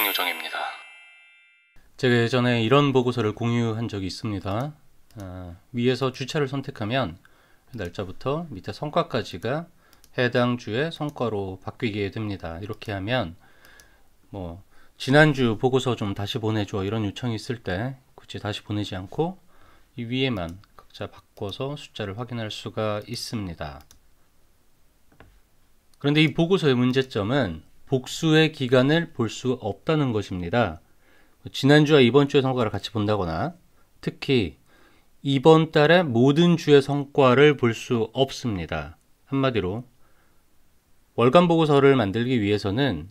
백요정입니다. 제가 예전에 이런 보고서를 공유한 적이 있습니다. 위에서 주차를 선택하면 날짜부터 밑에 성과까지가 해당 주의 성과로 바뀌게 됩니다. 이렇게 하면 지난주 보고서 좀 다시 보내줘 이런 요청이 있을 때 굳이 다시 보내지 않고 이 위에만 각자 바꿔서 숫자를 확인할 수가 있습니다. 그런데 이 보고서의 문제점은 복수의 기간을 볼 수 없다는 것입니다. 지난주와 이번 주의 성과를 같이 본다거나 특히 이번 달의 모든 주의 성과를 볼 수 없습니다. 한마디로 월간 보고서를 만들기 위해서는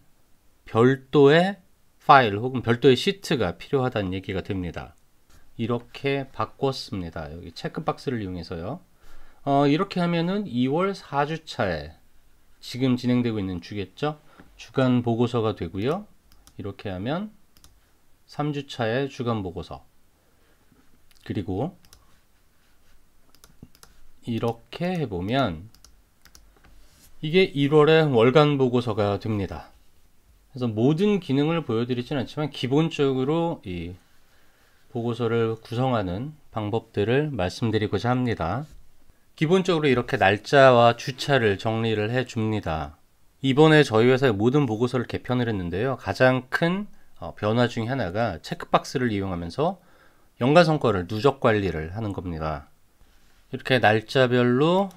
별도의 파일 혹은 별도의 시트가 필요하다는 얘기가 됩니다. 이렇게 바꿨습니다. 여기 체크박스를 이용해서요. 이렇게 하면은 2월 4주차에 지금 진행되고 있는 주겠죠? 주간 보고서가 되고요. 이렇게 하면 3주차의 주간 보고서, 그리고 이렇게 해보면 이게 1월의 월간 보고서가 됩니다. 그래서 모든 기능을 보여드리진 않지만 기본적으로 이 보고서를 구성하는 방법들을 말씀드리고자 합니다. 기본적으로 이렇게 날짜와 주차를 정리를 해 줍니다. 이번에 저희 회사의 모든 보고서를 개편을 했는데요. 가장 큰 변화 중에 하나가 체크박스를 이용하면서 연간 성과를 누적 관리를 하는 겁니다. 이렇게 날짜별로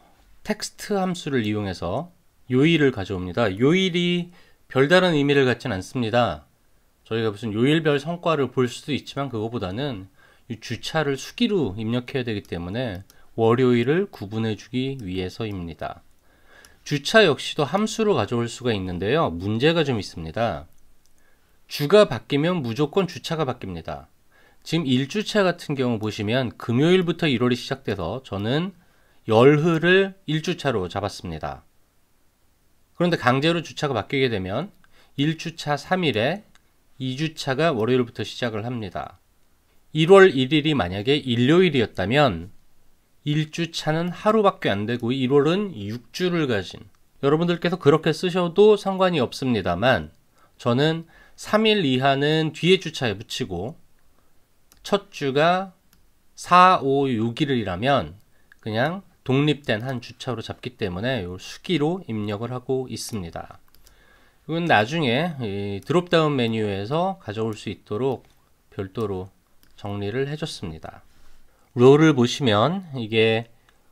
텍스트 함수를 이용해서 요일을 가져옵니다. 요일이 별다른 의미를 갖진 않습니다. 저희가 무슨 요일별 성과를 볼 수도 있지만 그거보다는 이 주차를 수기로 입력해야 되기 때문에 월요일을 구분해 주기 위해서입니다. 주차 역시도 함수로 가져올 수가 있는데요. 문제가 좀 있습니다. 주가 바뀌면 무조건 주차가 바뀝니다. 지금 1주차 같은 경우 보시면 금요일부터 1월이 시작돼서 저는 열흘을 1주차로 잡았습니다. 그런데 강제로 주차가 바뀌게 되면 1주차 3일에 2주차가 월요일부터 시작을 합니다. 1월 1일이 만약에 일요일이었다면 1주차는 하루밖에 안 되고 1월은 6주를 가진, 여러분들께서 그렇게 쓰셔도 상관이 없습니다만 저는 3일 이하는 뒤에 주차에 붙이고 첫 주가 4, 5, 6일이라면 그냥 독립된 한 주차로 잡기 때문에 이 수기로 입력을 하고 있습니다. 이건 나중에 이 드롭다운 메뉴에서 가져올 수 있도록 별도로 정리를 해줬습니다. 롤을 보시면 이게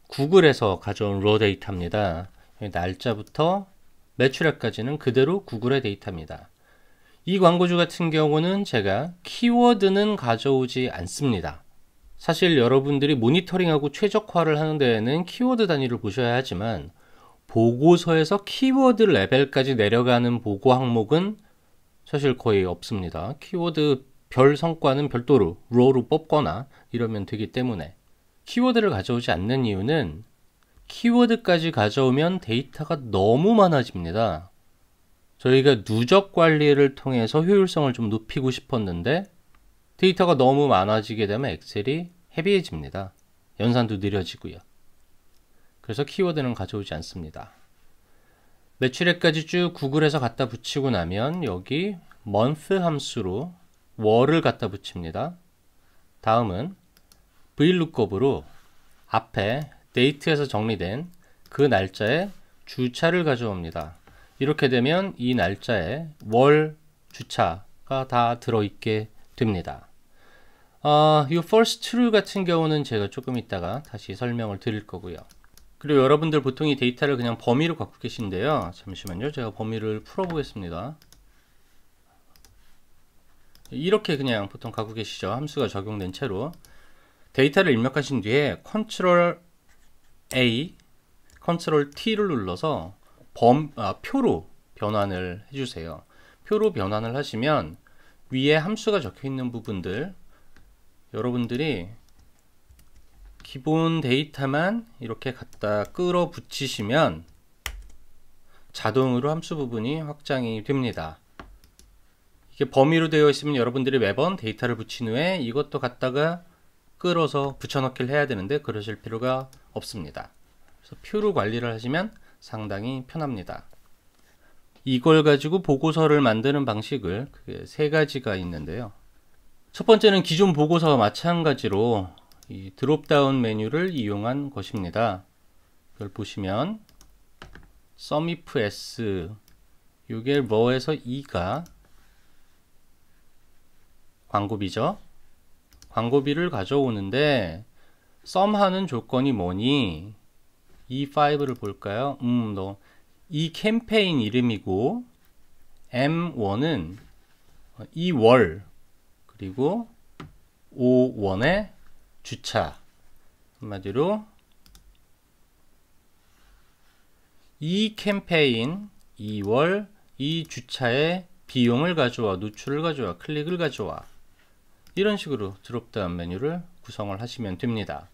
구글에서 가져온 로 데이터입니다. 날짜부터 매출액까지는 그대로 구글의 데이터입니다. 이 광고주 같은 경우는 제가 키워드는 가져오지 않습니다. 사실 여러분들이 모니터링하고 최적화를 하는 데에는 키워드 단위를 보셔야 하지만 보고서에서 키워드 레벨까지 내려가는 보고 항목은 사실 거의 없습니다. 키워드 별 성과는 별도로 로우로 뽑거나 이러면 되기 때문에 키워드를 가져오지 않는 이유는 키워드까지 가져오면 데이터가 너무 많아집니다. 저희가 누적 관리를 통해서 효율성을 좀 높이고 싶었는데 데이터가 너무 많아지게 되면 엑셀이 헤비해집니다. 연산도 느려지고요. 그래서 키워드는 가져오지 않습니다. 매출액까지 쭉 구글에서 갖다 붙이고 나면 여기 month 함수로 월을 갖다 붙입니다. 다음은 VLOOKUP으로 앞에 date에서 정리된 그 날짜에 주차를 가져옵니다. 이렇게 되면 이 날짜에 월 주차가 다 들어있게 됩니다. 이 first true 같은 경우는 제가 조금 이따가 다시 설명을 드릴 거고요. 그리고 여러분들 보통 이 데이터를 그냥 범위로 갖고 계신데요. 잠시만요. 제가 범위를 풀어보겠습니다. 이렇게 그냥 보통 갖고 계시죠. 함수가 적용된 채로. 데이터를 입력하신 뒤에 Ctrl A, Ctrl T를 눌러서 표로 변환을 해주세요. 표로 변환을 하시면 위에 함수가 적혀 있는 부분들 여러분들이 기본 데이터만 이렇게 갖다 끌어 붙이시면 자동으로 함수 부분이 확장이 됩니다. 이게 범위로 되어 있으면 여러분들이 매번 데이터를 붙인 후에 이것도 갖다가 끌어서 붙여넣기를 해야 되는데 그러실 필요가 없습니다. 그래서 표로 관리를 하시면 상당히 편합니다. 이걸 가지고 보고서를 만드는 방식을 크게 세 가지가 있는데요. 첫 번째는 기존 보고서와 마찬가지로 이 드롭다운 메뉴를 이용한 것입니다. 이걸 보시면 sumif s 이게 뭐에서 2가 광고비죠. 광고비를 가져오는데 sum하는 조건이 뭐니? E5를 볼까요? 이 캠페인 이름이고 M1은 이 월 그리고 O1의 주차. 한마디로 이 캠페인 2월 이 주차의 비용을 가져와, 누출을 가져와, 클릭을 가져와, 이런 식으로 드롭다운 메뉴를 구성을 하시면 됩니다.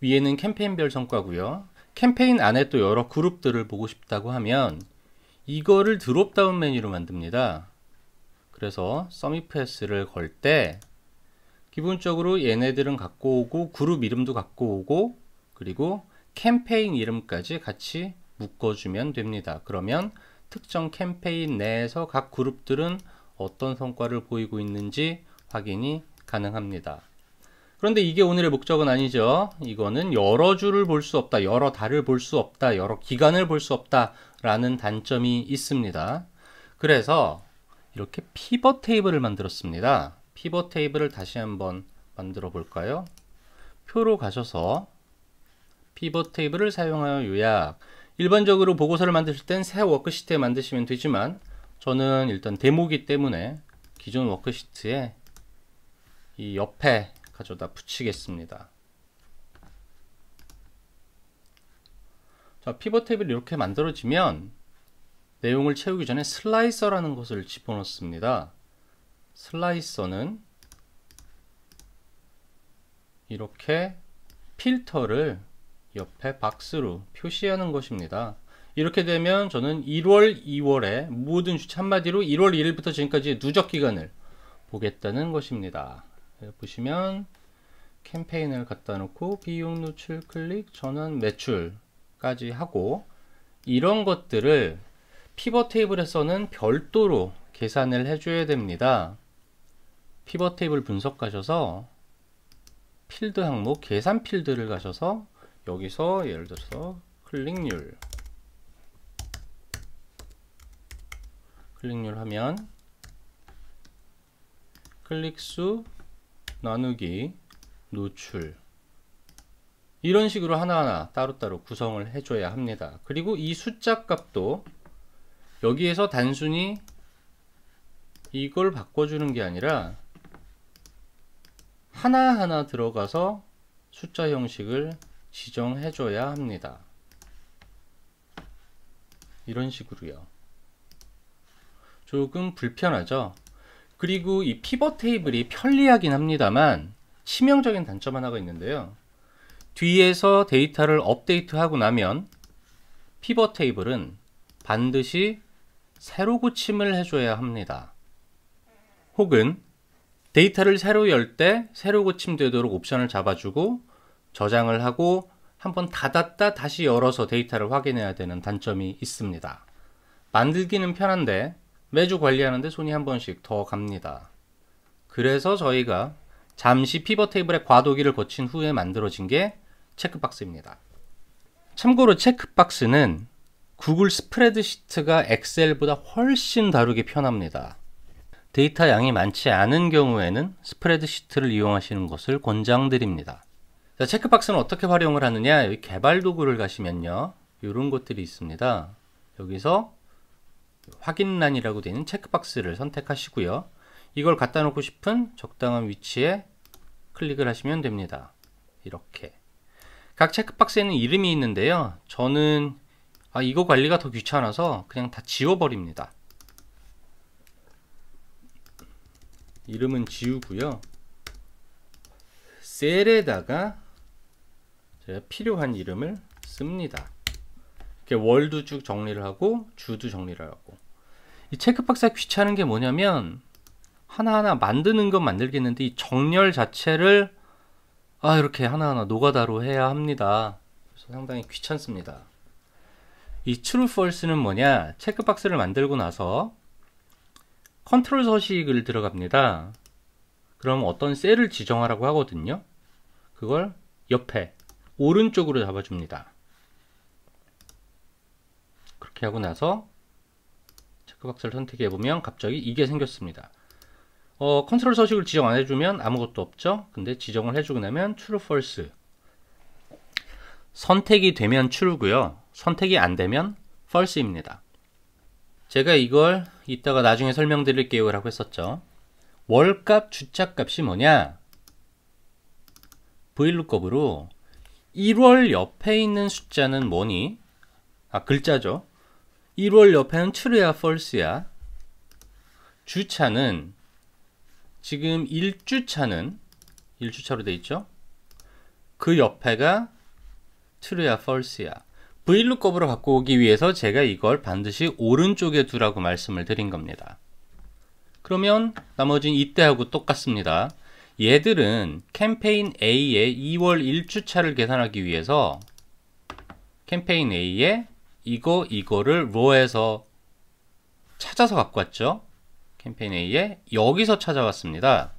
위에는 캠페인별 성과고요. 캠페인 안에 또 여러 그룹들을 보고 싶다고 하면 이거를 드롭다운 메뉴로 만듭니다. 그래서 sumif s를 걸 때 기본적으로 얘네들은 갖고 오고 그룹 이름도 갖고 오고 그리고 캠페인 이름까지 같이 묶어주면 됩니다. 그러면 특정 캠페인 내에서 각 그룹들은 어떤 성과를 보이고 있는지 확인이 가능합니다. 그런데 이게 오늘의 목적은 아니죠. 이거는 여러 줄을 볼 수 없다, 여러 달을 볼 수 없다, 여러 기간을 볼 수 없다 라는 단점이 있습니다. 그래서 이렇게 피벗 테이블을 만들었습니다. 피벗 테이블을 다시 한번 만들어 볼까요? 표로 가셔서 피벗 테이블을 사용하여 요약. 일반적으로 보고서를 만드실 땐 새 워크시트에 만드시면 되지만 저는 일단 데모기 때문에 기존 워크시트에 이 옆에 가져다 붙이겠습니다. 자, 피벗 테이블이 이렇게 만들어지면 내용을 채우기 전에 슬라이서라는 것을 집어넣습니다. 슬라이서는 이렇게 필터를 옆에 박스로 표시하는 것입니다. 이렇게 되면 저는 1월, 2월에 모든 주차, 한마디로 1월 1일부터 지금까지의 누적 기간을 보겠다는 것입니다. 보시면 캠페인을 갖다 놓고 비용, 누출, 클릭, 전환, 매출까지 하고 이런 것들을 피벗 테이블에서는 별도로 계산을 해줘야 됩니다. 피벗 테이블 분석 가셔서 필드 항목 계산 필드를 가셔서 여기서 예를 들어서 클릭률 하면 클릭수 나누기 노출 이런 식으로 하나하나 따로따로 구성을 해줘야 합니다. 그리고 이 숫자 값도 여기에서 단순히 이걸 바꿔주는 게 아니라 하나하나 들어가서 숫자 형식을 지정해줘야 합니다. 이런 식으로요. 조금 불편하죠. 그리고 이 피벗 테이블이 편리하긴 합니다만 치명적인 단점 하나가 있는데요. 뒤에서 데이터를 업데이트하고 나면 피벗 테이블은 반드시 새로 고침을 해줘야 합니다. 혹은 데이터를 새로 열 때 새로 고침되도록 옵션을 잡아주고 저장을 하고 한번 닫았다 다시 열어서 데이터를 확인해야 되는 단점이 있습니다. 만들기는 편한데 매주 관리하는데 손이 한 번씩 더 갑니다. 그래서 저희가 잠시 피벗 테이블의 과도기를 거친 후에 만들어진 게 체크박스입니다. 참고로 체크박스는 구글 스프레드시트가 엑셀보다 훨씬 다루기 편합니다. 데이터 양이 많지 않은 경우에는 스프레드시트를 이용하시는 것을 권장드립니다. 자, 체크박스는 어떻게 활용을 하느냐, 여기 개발 도구를 가시면요, 이런 것들이 있습니다. 여기서 확인란이라고 되어 있는 체크박스를 선택하시고요. 이걸 갖다 놓고 싶은 적당한 위치에 클릭을 하시면 됩니다. 이렇게 각 체크박스에는 이름이 있는데요, 저는 이거 관리가 더 귀찮아서 그냥 다 지워버립니다. 이름은 지우고요, 셀에다가 제가 필요한 이름을 씁니다. 이렇게 월도 쭉 정리를 하고 주도 정리를 하고. 이 체크박스가 귀찮은 게 뭐냐면 하나하나 만드는 건 만들겠는데 이 정렬 자체를 이렇게 하나하나 노가다로 해야 합니다. 그래서 상당히 귀찮습니다. 이 true, false는 뭐냐? 체크박스를 만들고 나서 컨트롤 서식을 들어갑니다. 그럼 어떤 셀을 지정하라고 하거든요. 그걸 옆에 오른쪽으로 잡아줍니다. 그렇게 하고 나서 체크박스를 선택해보면 갑자기 이게 생겼습니다. 컨트롤 서식을 지정 안 해주면 아무것도 없죠. 근데 지정을 해주고 나면 true, false. 선택이 되면 true고요. 선택이 안 되면 false입니다. 제가 이걸 이따가 나중에 설명드릴게요 라고 했었죠. 월값, 주차값이 뭐냐? VLOOKUP으로 1월 옆에 있는 숫자는 뭐니? 글자죠. 1월 옆에는 true야, false야. 주차는 지금 1주차는 1주차로 돼 있죠. 그 옆에가 true야, false야. VLOOKUP으로 갖고 오기 위해서 제가 이걸 반드시 오른쪽에 두라고 말씀을 드린 겁니다. 그러면 나머지는 이때하고 똑같습니다. 얘들은 캠페인 A의 2월 1주차를 계산하기 위해서 캠페인 A에 이거를 row에서 찾아서 갖고 왔죠. 캠페인 A에 여기서 찾아왔습니다.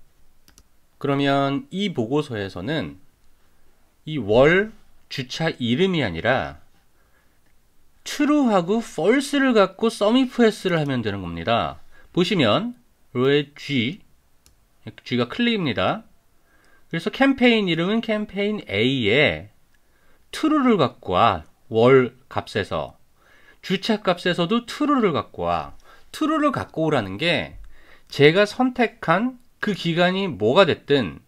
그러면 이 보고서에서는 이 월 주차 이름이 아니라 true하고 false를 갖고 sumifs를 하면 되는 겁니다. 보시면 row의 G가 클릭입니다. 그래서 캠페인 이름은 캠페인 A에 true를 갖고 와. 월 값에서. 주차 값에서도 true를 갖고 와. true를 갖고 오라는 게 제가 선택한 그 기간이 뭐가 됐든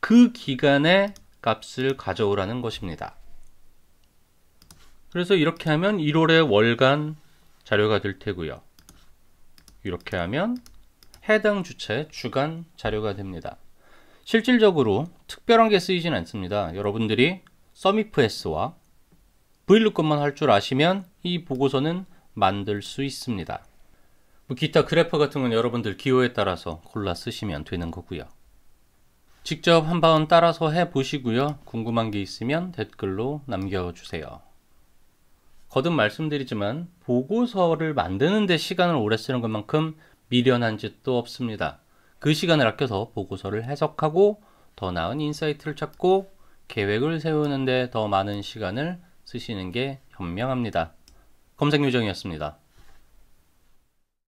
그 기간의 값을 가져오라는 것입니다. 그래서 이렇게 하면 1월의 월간 자료가 될 테고요. 이렇게 하면 해당 주차의 주간 자료가 됩니다. 실질적으로 특별한 게 쓰이진 않습니다. 여러분들이 sumifs와 VLOOKUP만 할 줄 아시면 이 보고서는 만들 수 있습니다. 기타 그래프 같은 건 여러분들 기호에 따라서 골라 쓰시면 되는 거고요. 직접 한번 따라서 해보시고요. 궁금한 게 있으면 댓글로 남겨주세요. 거듭 말씀드리지만 보고서를 만드는 데 시간을 오래 쓰는 것만큼 미련한 짓도 없습니다. 그 시간을 아껴서 보고서를 해석하고 더 나은 인사이트를 찾고 계획을 세우는 데 더 많은 시간을 쓰시는 게 현명합니다. 검색요정이었습니다.